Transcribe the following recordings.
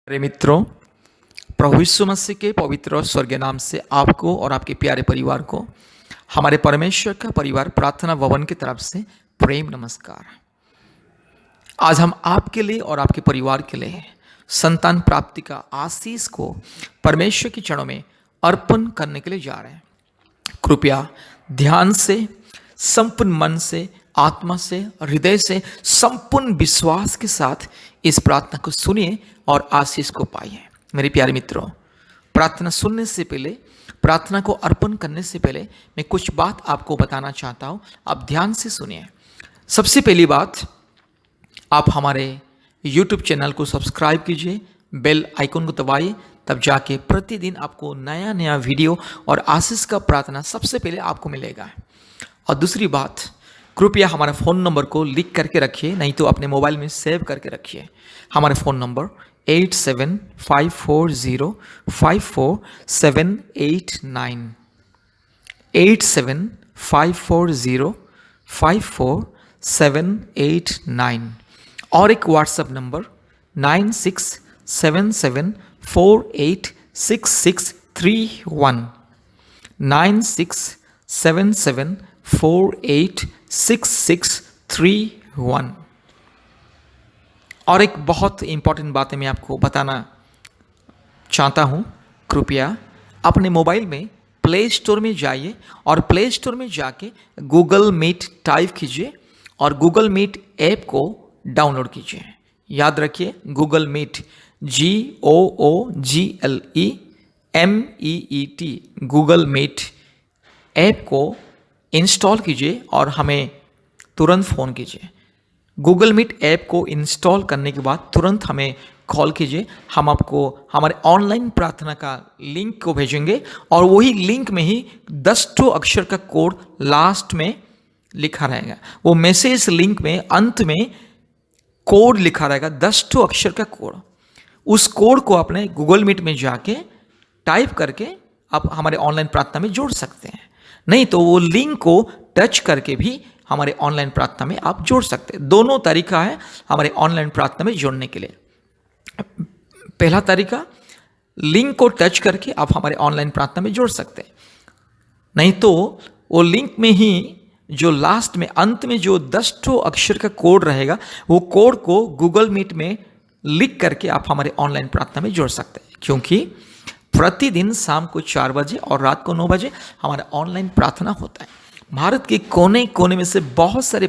प्यारे मित्रों, प्रभु यीशु मसीह के पवित्र और स्वर्गीय नाम से आपको और आपके प्यारे परिवार को हमारे परमेश्वर का परिवार प्रार्थना भवन की तरफ से प्रेम नमस्कार। आज हम आपके लिए और आपके परिवार के लिए संतान प्राप्ति का आशीष को परमेश्वर के चरणों में अर्पण करने के लिए जा रहे हैं। कृपया ध्यान से, संपूर्ण मन से, आत्मा से, हृदय से, संपूर्ण विश्वास के साथ इस प्रार्थना को सुनिए और आशीष को पाइए। मेरे प्यारे मित्रों, प्रार्थना सुनने से पहले, प्रार्थना को अर्पण करने से पहले मैं कुछ बात आपको बताना चाहता हूँ। आप ध्यान से सुनिए। सबसे पहली बात, आप हमारे YouTube चैनल को सब्सक्राइब कीजिए, बेल आइकन को दबाइए, तब जाके प्रतिदिन आपको नया नया वीडियो और आशीष का प्रार्थना सबसे पहले आपको मिलेगा। और दूसरी बात, कृपया हमारा फ़ोन नंबर को लिख करके रखिए, नहीं तो अपने मोबाइल में सेव करके रखिए। हमारा फ़ोन नंबर 8754054789 8754054789 और एक व्हाट्सएप नंबर 9677486631 9677486631। और एक बहुत इंपॉर्टेंट बात है, मैं आपको बताना चाहता हूँ। कृपया अपने मोबाइल में प्ले स्टोर में जाइए और प्ले स्टोर में जाके गूगल मीट टाइप कीजिए और गूगल मीट ऐप को डाउनलोड कीजिए। याद रखिए, Google Meet GOOGLEMEET Google Meet app को इंस्टॉल कीजिए और हमें तुरंत फ़ोन कीजिए। गूगल मीट ऐप को इंस्टॉल करने के बाद तुरंत हमें कॉल कीजिए। हम आपको हमारे ऑनलाइन प्रार्थना का लिंक को भेजेंगे और वही लिंक में ही 10 अक्षर का कोड लास्ट में लिखा रहेगा। वो मैसेज लिंक में अंत में कोड लिखा रहेगा, 10 अक्षर का कोड। उस कोड को अपने गूगल मीट में जाके टाइप करके आप हमारे ऑनलाइन प्रार्थना में जोड़ सकते हैं। नहीं तो वो लिंक को टच करके भी हमारे ऑनलाइन प्रार्थना में आप जोड़ सकते हैं। दोनों तरीका है हमारे ऑनलाइन प्रार्थना में जोड़ने के लिए। पहला तरीका, लिंक को टच करके आप हमारे ऑनलाइन प्रार्थना में जोड़ सकते हैं। नहीं तो वो लिंक में ही जो लास्ट में अंत में जो 10 अक्षर का कोड रहेगा, वो कोड को गूगल मीट में लिख करके आप हमारे ऑनलाइन प्रार्थना में जोड़ सकते हैं। क्योंकि प्रतिदिन शाम को 4 बजे और रात को 9 बजे हमारा ऑनलाइन प्रार्थना होता है। भारत के कोने कोने में से बहुत सारे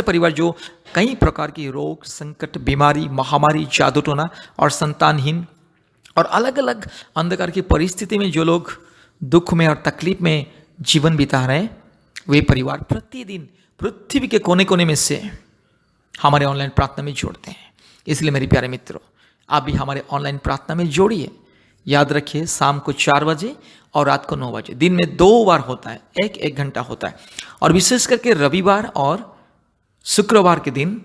परिवार जो कई प्रकार की रोग, संकट, बीमारी, महामारी, जादू टोना और संतानहीन और अलग अलग अंधकार की परिस्थिति में जो लोग दुख में और तकलीफ में जीवन बिता रहे हैं, वे परिवार प्रतिदिन पृथ्वी के कोने कोने में से हमारे ऑनलाइन प्रार्थना में जोड़ते हैं। इसलिए मेरे प्यारे मित्रों, आप भी हमारे ऑनलाइन प्रार्थना में जोड़िए। याद रखिए, शाम को 4 बजे और रात को 9 बजे, दिन में 2 बार होता है, एक घंटा होता है। और विशेष करके रविवार और शुक्रवार के दिन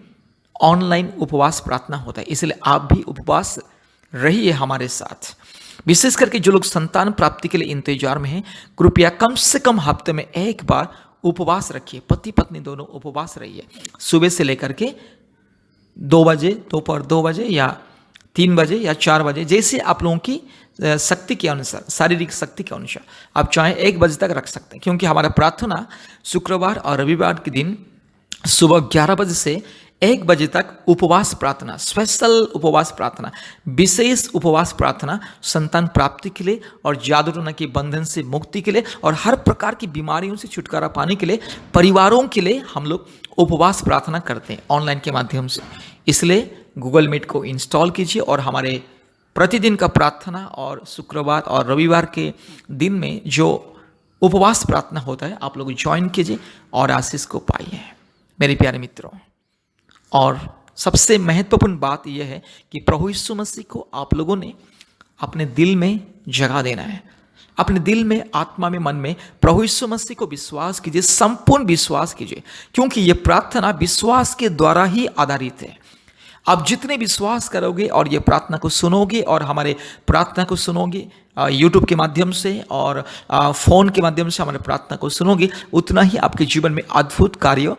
ऑनलाइन उपवास प्रार्थना होता है। इसलिए आप भी उपवास रहिए हमारे साथ। विशेष करके जो लोग संतान प्राप्ति के लिए इंतजार में हैं, कृपया कम से कम हफ्ते में एक बार उपवास रखिए। पति पत्नी दोनों उपवास रहिए। सुबह से लेकर के 2 बजे, दोपहर 2 बजे या 3 बजे या 4 बजे, जैसे आप लोगों की शक्ति के अनुसार, शारीरिक शक्ति के अनुसार आप चाहे 1 बजे तक रख सकते हैं। क्योंकि हमारा प्रार्थना शुक्रवार और रविवार के दिन सुबह 11 बजे से 1 बजे तक उपवास प्रार्थना, स्पेशल उपवास प्रार्थना, विशेष उपवास प्रार्थना संतान प्राप्ति के लिए और जादू टोना के बंधन से मुक्ति के लिए और हर प्रकार की बीमारियों से छुटकारा पाने के लिए परिवारों के लिए हम लोग उपवास प्रार्थना करते हैं ऑनलाइन के माध्यम से। इसलिए गूगल मीट को इंस्टॉल कीजिए और हमारे प्रतिदिन का प्रार्थना और शुक्रवार और रविवार के दिन में जो उपवास प्रार्थना होता है, आप लोग ज्वाइन कीजिए और आशीष को पाइए मेरे प्यारे मित्रों। और सबसे महत्वपूर्ण बात यह है कि प्रभु यीशु मसीह को आप लोगों ने अपने दिल में जगह देना है। अपने दिल में, आत्मा में, मन में प्रभु यीशु मसीह को विश्वास कीजिए, संपूर्ण विश्वास कीजिए। क्योंकि ये प्रार्थना विश्वास के द्वारा ही आधारित है। आप जितने विश्वास करोगे और ये प्रार्थना को सुनोगे और हमारे प्रार्थना को सुनोगे यूट्यूब के माध्यम से और फ़ोन के माध्यम से हमारे प्रार्थना को सुनोगे, उतना ही आपके जीवन में अद्भुत कार्य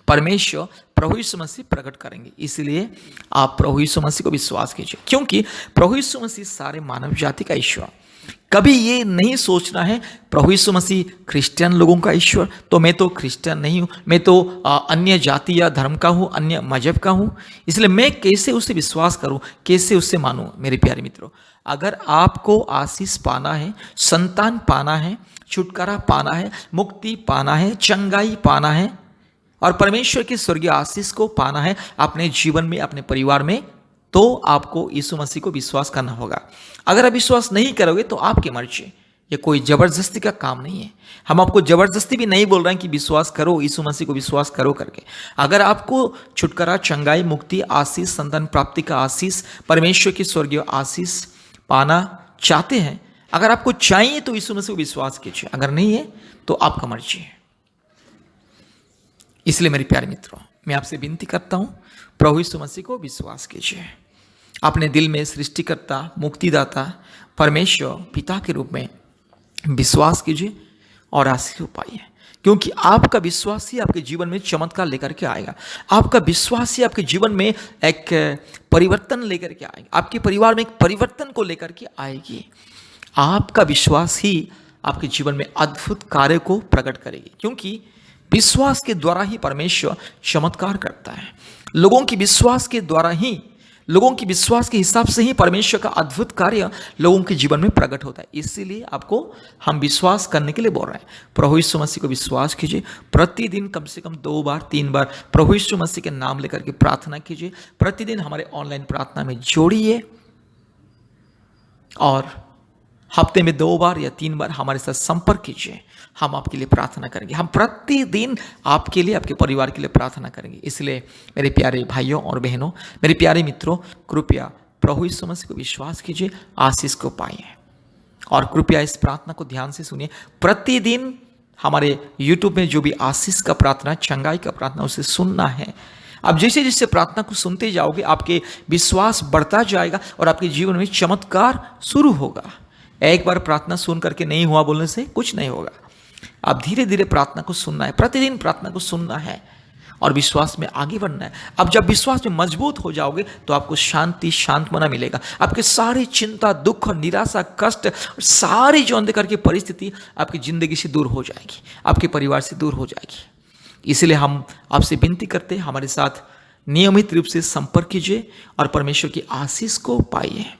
परमेश्वर प्रभु यीशु मसीह प्रकट करेंगे। इसलिए आप प्रभु यीशु मसीह को विश्वास कीजिए, क्योंकि प्रभु यीशु मसीह सारे मानव जाति का ईश्वर। कभी ये नहीं सोचना है प्रभु यीशु मसीह क्रिश्चियन लोगों का ईश्वर, तो मैं तो क्रिश्चियन नहीं हूँ, मैं तो अन्य जाति या धर्म का हूँ, अन्य मजहब का हूँ, इसलिए मैं कैसे उससे विश्वास करूँ, कैसे उससे मानूँ। मेरे प्यारे मित्रों, अगर आपको आशीष पाना है, संतान पाना है, छुटकारा पाना है, मुक्ति पाना है, चंगाई पाना है और परमेश्वर की स्वर्गीय आशीष को पाना है अपने जीवन में, अपने परिवार में, तो आपको यीशु मसीह को विश्वास करना होगा। अगर आप विश्वास नहीं करोगे तो आपकी मर्जी, ये कोई जबरदस्ती का काम नहीं है। हम आपको जबरदस्ती भी नहीं बोल रहे हैं कि विश्वास करो, यीशु मसीह को विश्वास करो करके। अगर आपको छुटकारा, चंगाई, मुक्ति, आशीष, संतान प्राप्ति का आशीष, परमेश्वर की स्वर्गीय आशीष पाना चाहते हैं, अगर आपको चाहिए तो यीशु मसीह को विश्वास कीजिए, अगर नहीं है तो आपका मर्जी है। इसलिए मेरे प्यारे मित्रों, मैं आपसे विनती करता हूं, प्रभु यीशु मसीह को विश्वास कीजिए। अपने दिल में सृष्टिकर्ता, मुक्तिदाता, परमेश्वर पिता के रूप में विश्वास कीजिए और आशीष पाइए, क्योंकि आपका विश्वास ही आपके जीवन में चमत्कार लेकर के आएगा। आपका विश्वास ही आपके जीवन में एक परिवर्तन लेकर के आएगा, आपके परिवार में एक परिवर्तन को लेकर के आएगी। आपका विश्वास ही आपके जीवन में अद्भुत कार्य को प्रकट करेगी, क्योंकि विश्वास के द्वारा ही परमेश्वर चमत्कार करता है। लोगों की विश्वास के द्वारा ही, लोगों की विश्वास के हिसाब से ही परमेश्वर का अद्भुत कार्य लोगों के जीवन में प्रकट होता है। इसीलिए आपको हम विश्वास करने के लिए बोल रहे हैं। प्रभु यीशु मसीह को विश्वास कीजिए, प्रतिदिन कम से कम 2 बार 3 बार प्रभु यीशु मसीह के नाम लेकर के प्रार्थना कीजिए। प्रतिदिन हमारे ऑनलाइन प्रार्थना में जोड़िए और हफ्ते में 2 बार या 3 बार हमारे साथ संपर्क कीजिए। हम आपके लिए प्रार्थना करेंगे। हम प्रतिदिन आपके लिए, आपके परिवार के लिए प्रार्थना करेंगे। इसलिए मेरे प्यारे भाइयों और बहनों, मेरे प्यारे मित्रों, कृपया प्रभु यीशु मसीह को विश्वास कीजिए, आशीष को पाइए और कृपया इस प्रार्थना को ध्यान से सुनिए। प्रतिदिन हमारे यूट्यूब में जो भी आशीष का प्रार्थना, चंगाई का प्रार्थना, उसे सुनना है। अब जैसे जैसे प्रार्थना को सुनते जाओगे, आपके विश्वास बढ़ता जाएगा और आपके जीवन में चमत्कार शुरू होगा। एक बार प्रार्थना सुन करके नहीं हुआ बोलने से कुछ नहीं होगा। आप धीरे धीरे प्रार्थना को सुनना है, प्रतिदिन प्रार्थना को सुनना है और विश्वास में आगे बढ़ना है। अब जब विश्वास में मजबूत हो जाओगे तो आपको शांति, शांतमना मिलेगा। आपके सारी चिंता, दुख और निराशा, कष्ट और सारी जो अंधकार की परिस्थिति आपकी जिंदगी से दूर हो जाएगी, आपके परिवार से दूर हो जाएगी। इसलिए हम आपसे विनती करते हैं, हमारे साथ नियमित रूप से संपर्क कीजिए और परमेश्वर की आशीष को पाइए।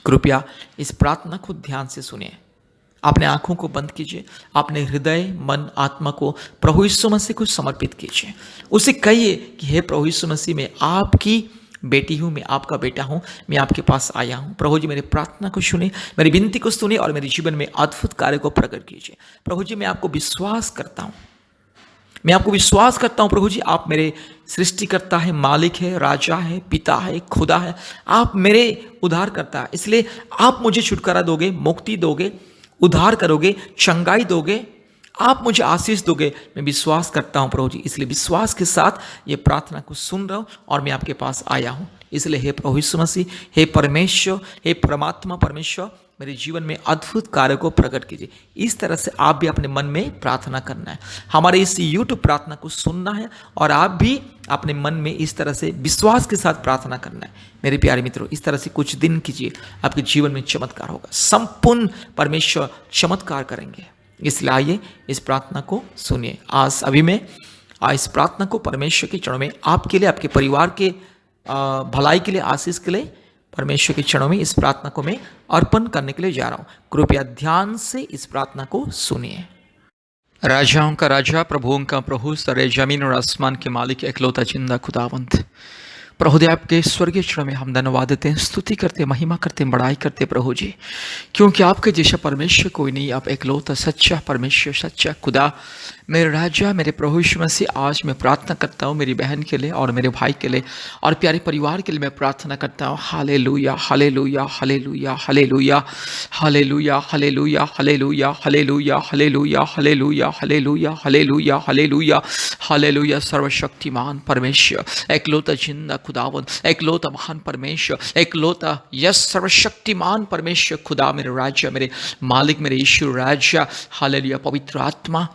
कृपया इस प्रार्थना को ध्यान से सुनिए। अपने आंखों को बंद कीजिए, अपने हृदय, मन, आत्मा को प्रभु यीशु मसीह को समर्पित कीजिए। उसे कहिए कि हे प्रभु यीशु मसीह, मैं आपकी बेटी हूँ, मैं आपका बेटा हूँ, मैं आपके पास आया हूँ। प्रभु जी, मेरी प्रार्थना को सुने, मेरी विनती को सुने और मेरे जीवन में अद्भुत कार्य को प्रकट कीजिए। प्रभु जी, मैं आपको विश्वास करता हूँ, मैं आपको विश्वास करता हूँ। प्रभु जी, आप मेरे सृष्टिकर्ता है, मालिक है, राजा है, पिता है, खुदा है, आप मेरे उद्धार करता है। इसलिए आप मुझे छुटकारा दोगे, मुक्ति दोगे, उद्धार करोगे, चंगाई दोगे, आप मुझे आशीष दोगे। मैं विश्वास करता हूँ प्रभु जी, इसलिए विश्वास के साथ ये प्रार्थना को सुन रहा हूँ और मैं आपके पास आया हूँ। इसलिए हे प्रभु यीशु मसीह, हे परमेश्वर, हे परमात्मा परमेश्वर, मेरे जीवन में अद्भुत कार्य को प्रकट कीजिए। इस तरह से आप भी अपने मन में प्रार्थना करना है, हमारे इस यूट्यूब प्रार्थना को सुनना है और आप भी अपने मन में इस तरह से विश्वास के साथ प्रार्थना करना है। मेरे प्यारे मित्रों, इस तरह से कुछ दिन कीजिए, आपके जीवन में चमत्कार होगा, संपूर्ण परमेश्वर चमत्कार करेंगे। इसलिए आइए इस प्रार्थना को सुनिए। आज अभी मैं इस प्रार्थना को परमेश्वर के चरणों में आपके लिए, आपके परिवार के भलाई के लिए, आशीष के लिए परमेश्वर के चरणों में इस प्रार्थना को मैं अर्पण करने के लिए जा रहा हूँ। कृपया ध्यान से इस प्रार्थना को सुनिए। राजाओं का राजा, प्रभुओं का प्रभु, सारे जमीन और आसमान के मालिक, एकलौता जिंदा खुदावंत प्रभु देव, आपके स्वर्गीय चरणों में हम धन्यवाद देते हैं, स्तुति करते, महिमा करते, बड़ाई करते प्रभु जी, क्योंकि आपके जैसा परमेश्वर कोई नहीं। आप एकलौता सच्चा परमेश्वर, सच्चा खुदा, मेरे राजा, मेरे प्रभु यीशु मसीह, आज मैं प्रार्थना करता हूँ मेरी बहन के लिए और मेरे भाई के लिए और प्यारे परिवार के लिए मैं प्रार्थना करता हूँ। Hallelujah, hallelujah, hallelujah, hallelujah, hallelujah, hallelujah, hallelujah, hallelujah, hallelujah, hallelujah, hallelujah, hallelujah, hallelujah, hallelujah. सर्वशक्तिमान परमेश्वर, एकलौता जिंदा खुदावन, एकलौता महान परमेश्वर, एकलौता यस सर्वशक्तिमान परमेश्वर खुदा, मेरे राजा, मेरे मालिक, मेरे यीशु राजा। हालेलुया। पवित्र आत्मा,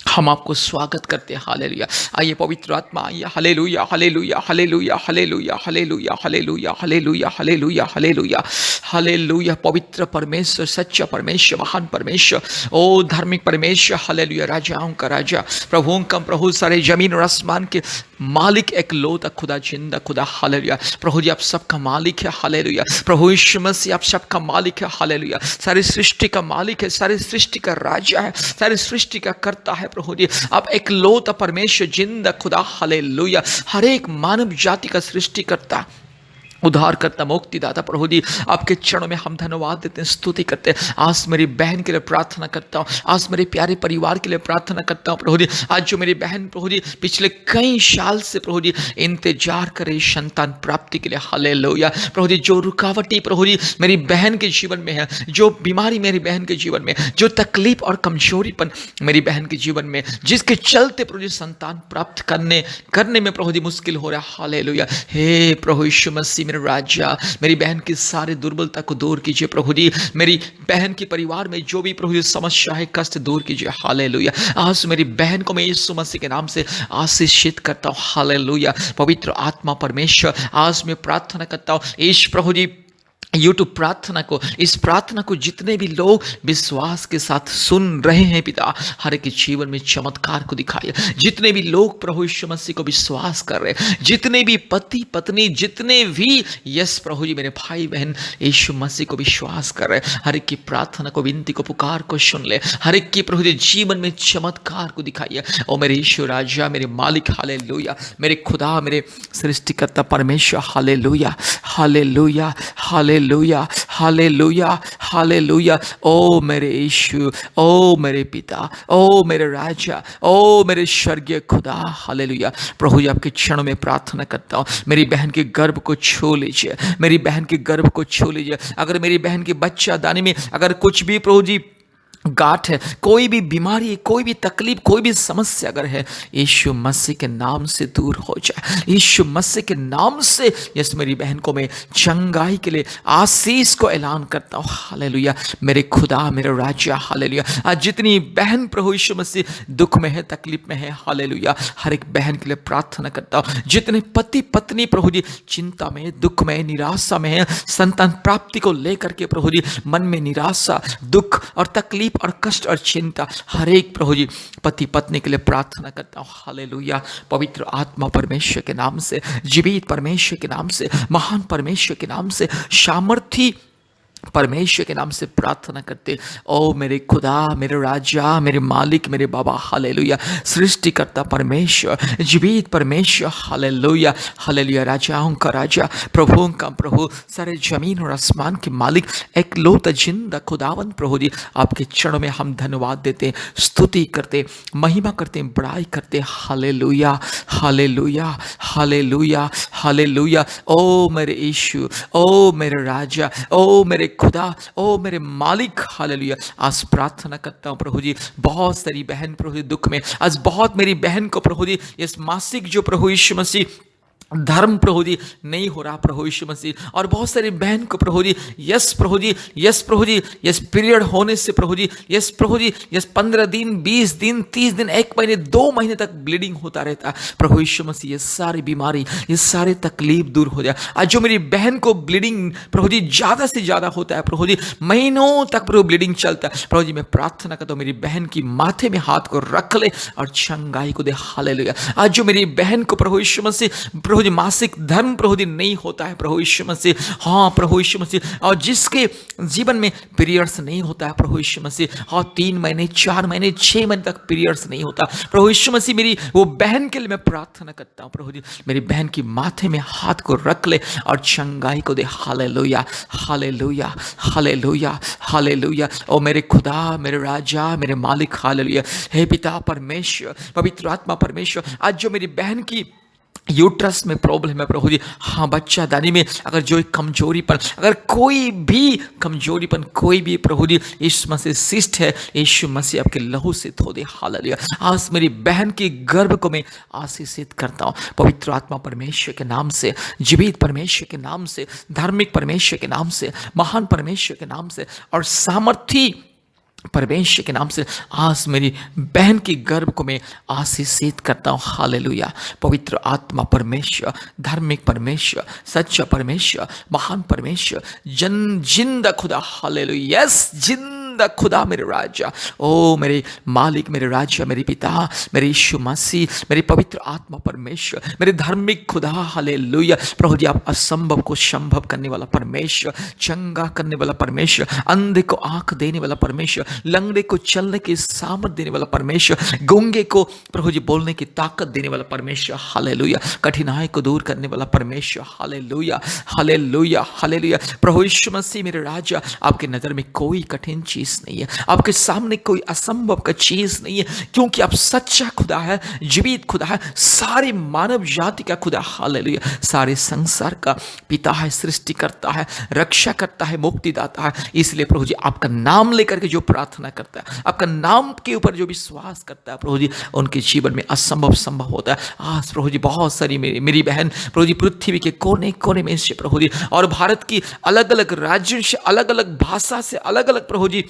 हम आपको स्वागत करते हैं। हालेलुया। आइए पवित्र आत्मा आइए। Hallelujah hallelujah hallelujah hallelujah hallelujah hallelujah hallelujah hallelujah hallelujah hallelujah. पवित्र परमेश्वर, सच्चा परमेश्वर, महान परमेश्वर, ओ धार्मिक परमेश्वर, हालेलुया। राजाओं का राजा, प्रभुओं का प्रभु, सारे जमीन और आसमान के मालिक, एक लौता खुदा, जिंदा खुदा, हालेलुया। प्रभु जी आप सबका मालिक है। हालेलुया। प्रभु यीशु मसीह आप सबका मालिक है। हालेलुया। सारी सृष्टि का मालिक है, सारी सृष्टि का राजा है, सारी सृष्टि का कर्ता है। प्रभु जी आप एक लौता परमेश्वर, जिंदा खुदा, हालेलुया। हर एक मानव जाति का सृष्टि करता, उद्धार करता, मुक्तिदाता, प्रभु जी आपके चरणों में हम धन्यवाद देते हैं, स्तुति करते हैं। आज मेरी बहन के लिए प्रार्थना करता हूँ, आज मेरे प्यारे परिवार के लिए प्रार्थना करता हूँ। प्रभु जी आज जो मेरी बहन प्रभु जी पिछले कई साल से प्रभु जी इंतजार करे संतान प्राप्ति के लिए, हालेलुया। प्रभु जी जो रुकावटें प्रभु जी मेरी बहन के जीवन में है, जो बीमारी मेरी बहन के जीवन में, जो तकलीफ और कमजोरीपन मेरी बहन के जीवन में, जिसके चलते प्रभु जी संतान प्राप्त करने में प्रभु जी मुश्किल हो रहा है, हालेलुया। हे प्रभु यीशु मसीह मेरे राजा, मेरी बहन की सारी दुर्बलता को दूर कीजिए प्रभु जी। मेरी बहन के परिवार में जो भी प्रभु जी समस्या है, कष्ट दूर कीजिए, हालेलुया। आज मेरी बहन को मैं यीशु मसीह के नाम से आशीषित करता हूँ, हालेलुया। पवित्र आत्मा परमेश्वर आज मैं प्रार्थना करता हूँ, ईश प्रभु जी यूट्यूब प्रार्थना को, इस प्रार्थना को जितने भी लोग विश्वास के साथ सुन रहे हैं पिता, हर एक के जीवन में चमत्कार को दिखाइए। जितने भी लोग प्रभु यीशु मसीह को विश्वास कर रहे हैं, जितने भी पति पत्नी, जितने भी यस प्रभु जी मेरे भाई बहन यीशु मसीह को विश्वास कर रहे हैं, हर एक की प्रार्थना को, विनती को, पुकार को सुन ले। हर एक की प्रभु जी जीवन में चमत्कार को दिखाइए। ओ मेरे यीशु राजा, मेरे मालिक, हालेलुया। मेरे खुदा, मेरे सृष्टिकर्ता परमेश्वर, hallelujah hallelujah hallelujah hallelujah hallelujah. ओ मेरे यीशु, ओ मेरे पिता, ओ मेरे राजा, ओ मेरे स्वर्गीय खुदा, हालेलुया। प्रभु जी आपके क्षणों में प्रार्थना करता हूँ, मेरी बहन के गर्भ को छू लीजिए, मेरी बहन के गर्भ को छू लीजिए। अगर मेरी बहन के बच्चा दानी में अगर कुछ भी प्रभु जी गांठ है, कोई भी बीमारी, कोई भी तकलीफ, कोई भी समस्या अगर है, यीशु मसीह के नाम से दूर हो जाए। यीशु मसीह के नाम से यस मेरी बहन को मैं चंगाई के लिए आशीष को ऐलान करता हूँ, हालेलुया। मेरे खुदा, मेरे राजा, हालेलुया। आज जितनी बहन प्रभु यीशु मसीह दुख में है, तकलीफ में है, हालेलुया, हर एक बहन के लिए प्रार्थना करता हूँ। जितने पति पत्नी प्रभु जी चिंता में, दुख में, निराशा में है, संतान प्राप्ति को लेकर के प्रभु जी मन में निराशा, दुख और तकलीफ और कष्ट और चिंता, हर एक प्रभु जी पति पत्नी के लिए प्रार्थना करता हूँ, हालेलुया। पवित्र आत्मा परमेश्वर के नाम से, जीवित परमेश्वर के नाम से, महान परमेश्वर के नाम से, सामर्थी परमेश्वर के नाम से प्रार्थना करते। ओ मेरे खुदा, मेरे राजा, मेरे मालिक, मेरे बाबा, हालेलुया। सृष्टिकर्ता परमेश्वर, जीवित परमेश्वर, हालेलुया हालेलुया। राजाओं का राजा, प्रभुओं का प्रभु, सारे जमीन और आसमान के मालिक, एक लौता जिंदा खुदावन प्रभु जी आपके चरणों में हम धन्यवाद देते, स्तुति करते, महिमा करते, बड़ाई करते, हालेलुया हालेलुया हालेलुया हालेलुया। ओ मेरे यीशु, ओ मेरे राजा, ओ मेरे खुदा, ओ मेरे मालिक, हालेलुया। आज प्रार्थना करता हूँ प्रभु जी, बहुत सारी बहन प्रभु जी दुख में, आज बहुत मेरी बहन को प्रभु जी इस मासिक जो प्रभु यीशु मसीह धर्म प्रभु जी नहीं हो रहा प्रभु यीशु मसीह, और बहुत सारी बहन को प्रभु जी यस प्रभु जी, यस प्रभु जी, यस पीरियड होने से प्रभु जी, यस प्रभु जी, यस 15 दिन, 20 दिन, 30 दिन, 1 महीने, 2 महीने तक ब्लीडिंग होता रहता है प्रभु यीशु मसीह। ये सारी बीमारी, ये सारे तकलीफ दूर हो जाए। आज जो मेरी बहन को ब्लीडिंग प्रभु जी ज़्यादा से ज़्यादा होता है प्रभु जी, महीनों तक प्रभु ब्लीडिंग चलता है प्रभु जी, मैं प्रार्थना करता हूँ मेरी बहन की माथे में हाथ को रख ले और चंगाई को दे, हालेलुया। आज जो मेरी बहन को प्रभु यीशु मसीह प्रभु जी मासिक धर्म प्रभु जी नहीं होता है प्रभु यीशु मसीह, हाँ प्रभु यीशु मसीह, और जिसके जीवन में पीरियड्स नहीं होता है प्रभु यीशु मसीह, हाँ 3 महीने, 4 महीने, 6 महीने तक पीरियड्स नहीं होता प्रभु यीशु मसीह, मेरी वो बहन के लिए मैं प्रार्थना करता हूँ प्रभु जी, मेरी बहन की माथे में हाथ को रख ले और चंगाई को दे, हालेलुया हालेलुया हालेलुया हालेलुया। ओ मेरे खुदा, मेरे राजा, मेरे मालिक, हालेलुया। हे पिता परमेश्वर, पवित्र आत्मा परमेश्वर, आज जो मेरी बहन की यूट्रस में प्रॉब्लम है प्रभु जी, हाँ बच्चा दानी में अगर जो कमजोरीपन, अगर कोई भी कमजोरीपन, कोई भी प्रभु जी यीशु मसीह सिस्ट है, यीशु मसीह आपके लहू से धो दे, हालेलुया। आज मेरी बहन के गर्भ को मैं आशीषित करता हूँ पवित्र आत्मा परमेश्वर के नाम से, जीवित परमेश्वर के नाम से, धार्मिक परमेश्वर के नाम से, महान परमेश्वर के नाम से, और सामर्थी परमेश्वर के नाम से आज मेरी बहन की गर्भ को मैं आशीषित करता हूँ। हालेलुया। पवित्र आत्मा परमेश्वर, धार्मिक परमेश्वर, सच्चा परमेश्वर, महान परमेश्वर, जिंदा खुदा, हालेलुया, यस, जिंदा खुदा, मेरे राजा, ओ मेरे मालिक, मेरे राजा, मेरे पिता, मेरे यीशु मसीह, मेरे पवित्र आत्मा परमेश्वर, मेरे धार्मिक खुदा, हालेलुया। प्रभु जी, आप असंभव को संभव करने वाला परमेश्वर, चंगा करने वाला परमेश्वर, अंधे को आंख देने वाला परमेश्वर, लंगड़े को चलने की सामर्थ देने वाला परमेश्वर, गूंगे को प्रभु जी बोलने की ताकत देने वाला परमेश्वर, हालेलुया। कठिनाई को दूर करने वाला परमेश्वर, हालेलुया, हालेलुया, हालेलुया। प्रभु यीशु मसीह, मेरे राजा, आपके नजर में कोई कठिन चीज नहीं है, आपके सामने कोई असंभव का चीज नहीं है, क्योंकि आप सच्चा खुदा है, जीवित खुदा है, सारी मानव जाति का खुदा, हालेलुया, सारे संसार का पिता है, सृष्टि करता है, रक्षा करता है, मुक्तिदाता है। इसलिए प्रभु जी, आपका नाम लेकर के जो प्रार्थना करता है, आपका नाम के ऊपर जो विश्वास करता है प्रभु जी, उनके जीवन में असंभव संभव होता है। आज प्रभु जी बहुत सारी मेरी बहन प्रभु जी पृथ्वी के कोने कोने में से प्रभु जी, और भारत की अलग अलग राज्यों से, अलग अलग भाषा से, अलग अलग प्रभु जी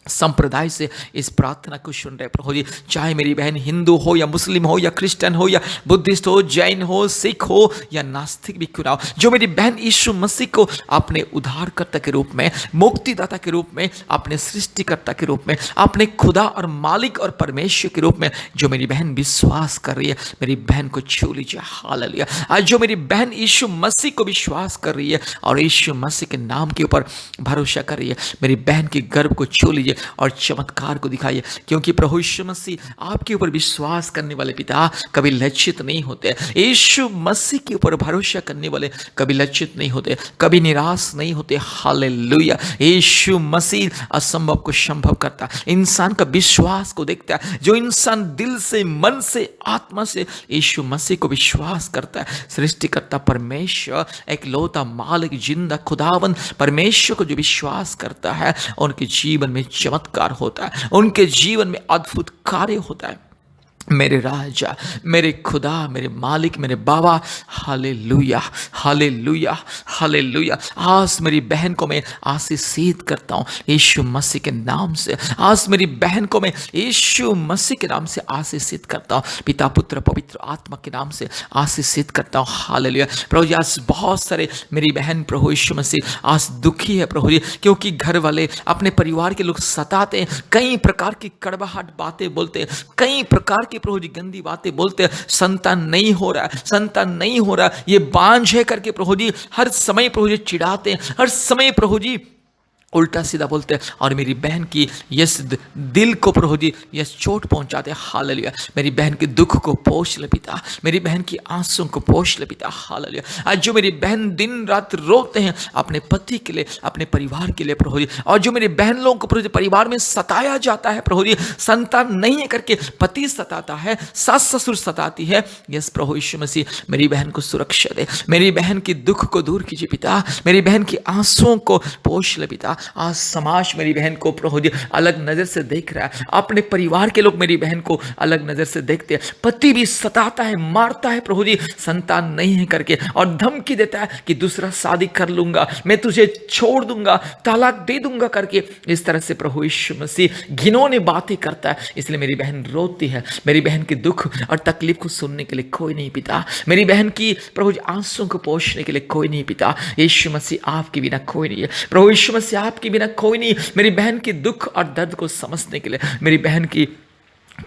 संप्रदाय से इस प्रार्थना को सुन रहे प्रभु जी। चाहे मेरी बहन हिंदू हो या मुस्लिम हो या क्रिश्चियन हो या बुद्धिस्ट हो, जैन हो, सिख हो या नास्तिक भी क्यों ना हो, जो मेरी बहन यीशु मसीह को अपने उद्धारकर्ता के रूप में, मुक्तिदाता के रूप में, अपने सृष्टिकर्ता के रूप में, अपने खुदा और मालिक और परमेश्वर के रूप में जो मेरी बहन विश्वास कर रही है, मेरी बहन को छू लीजिए, हालेलुया। आज जो मेरी बहन यीशु मसीह को विश्वास कर रही है और यीशु मसीह के नाम के ऊपर भरोसा कर रही है, मेरी बहन की गर्भ को छू लीजिए और चमत्कार को दिखाइए, क्योंकि प्रभु यीशु मसीह आपके ऊपर विश्वास करने वाले पिता कभी लज्जित नहीं होते। यीशु मसीह के ऊपर भरोसा करने वाले कभी लज्जित नहीं होते, कभी निराश नहीं होते, हालेलुया। यीशु मसीह असंभव को संभव करता है, इंसान का विश्वास को देखता है। जो इंसान दिल से, मन से, आत्मा से यीशु मसीह को विश्वास करता है, सृष्टिकर्ता परमेश्वर, एक लौता मालिक, जिंदा खुदावन परमेश्वर को जो विश्वास करता है, उनके जीवन में चमत्कार होता है, उनके जीवन में अद्भुत कार्य होता है। मेरे राजा, मेरे खुदा, मेरे मालिक, मेरे बाबा, हालेलुया, हालेलुया, हालेलुया। आज मेरी बहन को मैं आशीषित करता हूँ यीशु मसीह के नाम से। आज मेरी बहन को मैं यीशु मसीह के नाम से आशीषित करता हूँ, पिता, पुत्र, पवित्र आत्मा के नाम से आशीषित करता हूँ, हालेलुया। प्रभु जी, आज बहुत सारे मेरी बहन प्रभु यीशु मसीह आज दुखी है प्रभु जी, क्योंकि घर वाले, अपने परिवार के लोग सताते हैं, कई प्रकार की कड़वाहट बातें बोलते हैं, कई प्रकार की प्रभु जी गंदी बातें बोलते हैं, संतान नहीं हो रहा है, संतान नहीं हो रहा, ये बांझ है करके प्रभु जी हर समय प्रभु जी चिढ़ाते हैं, हर समय प्रभु जी उल्टा सीधा बोलते हैं, और मेरी बहन की यस दिल को प्रभु जी यस चोट पहुंचाते हैं, हालेलुया। मेरी बहन के दुख को पोंछ ले पिता, मेरी बहन की आंसुओं को पोंछ ले पिता, हालेलुया। आज जो मेरी बहन दिन रात रोते हैं अपने पति के लिए, अपने परिवार के लिए प्रभु जी, और जो मेरी बहन लोगों को प्रभु जी परिवार में सताया जाता है प्रभु जी, संतान नहीं है करके पति सताता है, सास ससुर सताती है, यस प्रभु यीशु मसीह मेरी बहन को सुरक्षा दे, मेरी बहन की दुख को दूर कीजिए पिता, मेरी बहन की आंसुओं को पोंछ ले पिता। आज समाज मेरी बहन को प्रभु जी अलग नजर से देख रहा है, अपने परिवार के लोग मेरी बहन को अलग नजर से देखते हैं, पति भी सताता है, मारता है प्रभु जी संतान नहीं है करके, और धमकी देता है कि दूसरा शादी कर लूंगा, मैं तुझे छोड़ दूंगा, तलाक दे दूंगा करके, इस तरह से प्रभु यीशु मसीह घिनौनी बातें करता है। इसलिए मेरी बहन रोती है, मेरी बहन के दुख और तकलीफ को सुनने के लिए कोई नहीं पिता, मेरी बहन की प्रभु जी आंसुओं को पोंछने के लिए कोई नहीं पिता। यीशु मसीह आपके बिना कोई नहीं है, प्रभु यीशु मसीह आपके बिना कोई नहीं। मेरी बहन की दुख और दर्द को समझने के लिए, मेरी बहन की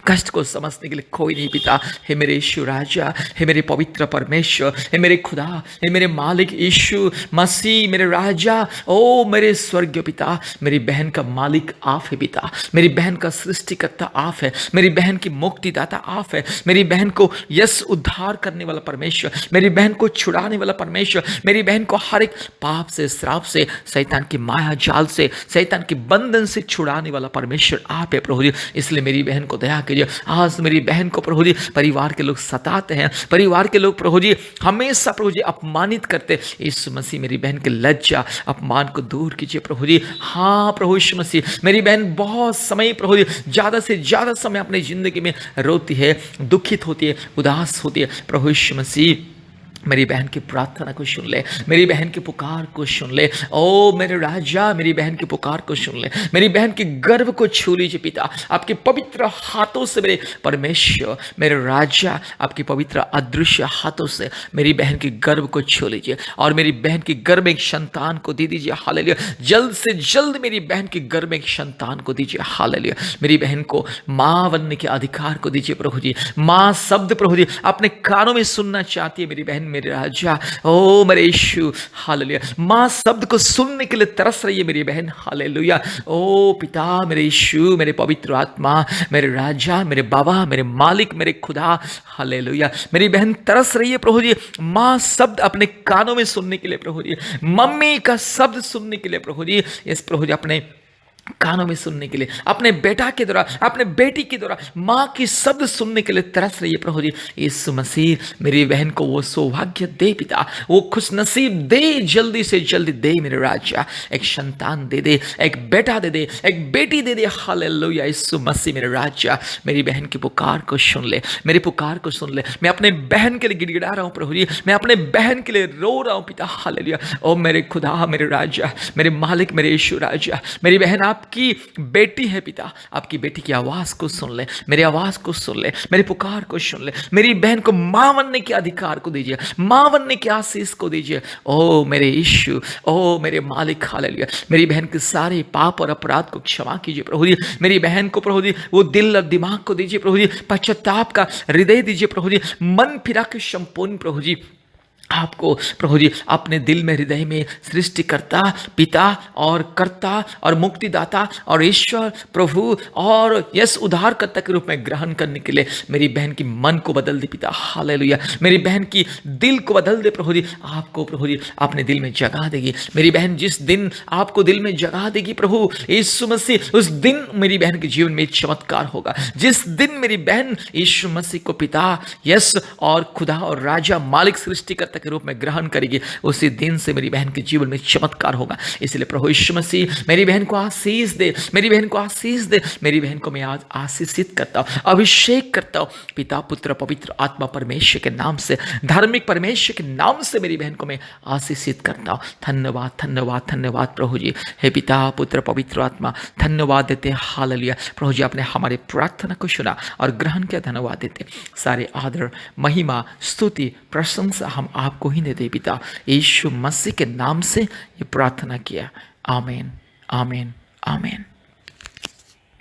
कष्ट को समझने के लिए कोई नहीं पिता। हे मेरे यीशु राजा, हे मेरे पवित्र परमेश्वर, हे मेरे खुदा, हे मेरे मालिक यीशु मसीह, मेरे राजा, ओ मेरे स्वर्गीय पिता, मेरी बहन का मालिक आप है पिता, मेरी बहन का सृष्टिकर्ता आप है, मेरी बहन की मुक्तिदाता आप है, मेरी बहन को यस उद्धार करने वाला परमेश्वर, मेरी बहन को छुड़ाने वाला परमेश्वर, मेरी बहन को हर एक पाप से, श्राप से, शैतान की माया जाल से, शैतान के बंधन से छुड़ाने वाला परमेश्वर आप है प्रभु जी। इसलिए मेरी बहन को दया कीजिए। आज मेरी बहन को प्रभु जी परिवार के लोग सताते हैं, परिवार के लोग प्रभु जी हमेशा प्रभु जी अपमानित करते, यीशु मसीह मेरी बहन के लज्जा अपमान को दूर कीजिए प्रभु जी। हाँ प्रभु यीशु मसीह, मेरी बहन बहुत समय प्रभु जी ज़्यादा से ज़्यादा समय अपनी ज़िंदगी में रोती है, दुखित होती है, उदास होती है प्रभु यीशु मसीह। मेरी बहन की प्रार्थना को सुन ले, मेरी बहन की पुकार को सुन ले। ओ मेरे राजा, मेरी बहन की पुकार को सुन ले, मेरी बहन के गर्भ को छू लीजिए पिता, आपके पवित्र हाथों से मेरे परमेश्वर, मेरे राजा, आपके पवित्र अदृश्य हाथों से मेरी बहन के गर्भ को छू लीजिए और मेरी बहन के गर्भ में एक संतान को दे दीजिए। हालेलुया। जल्द से जल्द मेरी बहन के गर्भ में एक संतान को दीजिए। हालेलुया। मेरी बहन को माँ बनने के अधिकार को दीजिए प्रभु जी। माँ शब्द प्रभु जी अपने कानों में सुनना चाहती है मेरी बहन, मेरे राजा। ओ मेरे यीशु, हालेलुया। माँ शब्द को सुनने के लिए तरस रही है मेरी बहन। हालेलुया। ओ पिता, मेरे यीशु, मेरे पवित्र आत्मा, मेरे राजा, मेरे बाबा, मेरे मालिक, मेरे खुदा। हालेलुया। मेरी बहन तरस रही है प्रभु जी माँ शब्द अपने कानों में सुनने के लिए प्रभु जी, मम्मी का शब्द सुनने के लिए प्रभु जी। इस प्रभु जी अपने कानों में सुनने के लिए, अपने बेटा के द्वारा, अपने बेटी के द्वारा माँ की शब्द सुनने के लिए तरस रही है प्रभु जी। यीशु मसीह मेरी बहन को वो सौभाग्य दे पिता, वो खुश नसीब दे, जल्दी से जल्दी दे मेरे राजा। एक संतान दे दे, एक बेटा दे दे, एक बेटी दे दे। हालेलुया। यीशु मसीह मेरे राजा, मेरी बहन की पुकार को सुन ले, मेरी पुकार को सुन ले। मैं अपने बहन के लिए गिड़गिड़ा रहा हूँ प्रभु जी, मैं अपने बहन के लिए रो रहा हूँ पिता। हालेलुया। ओ मेरे खुदा, मेरे राजा, मेरे मालिक, मेरे यीशु राजा, मेरी बहन आपकी बेटी है पिता, आपकी बेटी की आवाज को सुन ले, मेरी आवाज को सुन ले, मेरी पुकार को सुन ले। मेरी बहन को मां बनने के अधिकार को दीजिए, मां बनने के आशीष को दीजिए। ओ मेरे यीशु, ओ मेरे मालिक। हालेलुया। मेरी बहन के सारे पाप और अपराध को क्षमा कीजिए प्रभु जी। मेरी बहन को प्रभु जी वो दिल और दिमाग को दीजिए प्रभु जी, पश्चाताप का हृदय दीजिए प्रभु जी, मन फिरा के संपूर्ण प्रभु जी आपको प्रभु जी अपने दिल में, हृदय में सृष्टिकर्ता, पिता और कर्ता और मुक्तिदाता और ईश्वर प्रभु और यस उद्धारकर्ता के रूप में ग्रहण करने के लिए मेरी बहन की मन को बदल दे पिता। हालेलुया। मेरी बहन की दिल को बदल दे प्रभु जी। आपको प्रभु जी अपने दिल में जगा देगी मेरी बहन। जिस दिन आपको दिल में जगा देगी प्रभु यीशु मसीह, उस दिन मेरी बहन के जीवन में चमत्कार होगा। जिस दिन मेरी बहन यीशु मसीह को पिता, यस और खुदा और राजा, मालिक, सृष्टिकर्ता के रूप में ग्रहण करेगी, उसी दिन से मेरी बहन के जीवन में चमत्कार होगा। इसलिए प्रभु यीशु मसीह मेरी बहन को आशीष दे, मेरी बहन को आशीष दे। मेरी बहन को मैं आज आशीषित करता हूं, अभिषेक करता हूं पिता, पुत्र, पवित्र आत्मा परमेश्वर के नाम से, धार्मिक परमेश्वर के नाम से मेरी बहन को मैं आशीषित करता हूं। धन्यवाद, धन्यवाद, धन्यवाद प्रभु जी। हे पिता, पुत्र, पवित्र आत्मा, धन्यवाद देते। हालेलुया। प्रभु जी आपने हमारे प्रार्थना को सुना और ग्रहण किया, धन्यवाद देते। सारे आदर, महिमा, स्तुति, प्रशंसा हम आपको ही दे पिता। यीशु मसीह के नाम से ये प्रार्थना किया। आमीन, आमीन, आमीन।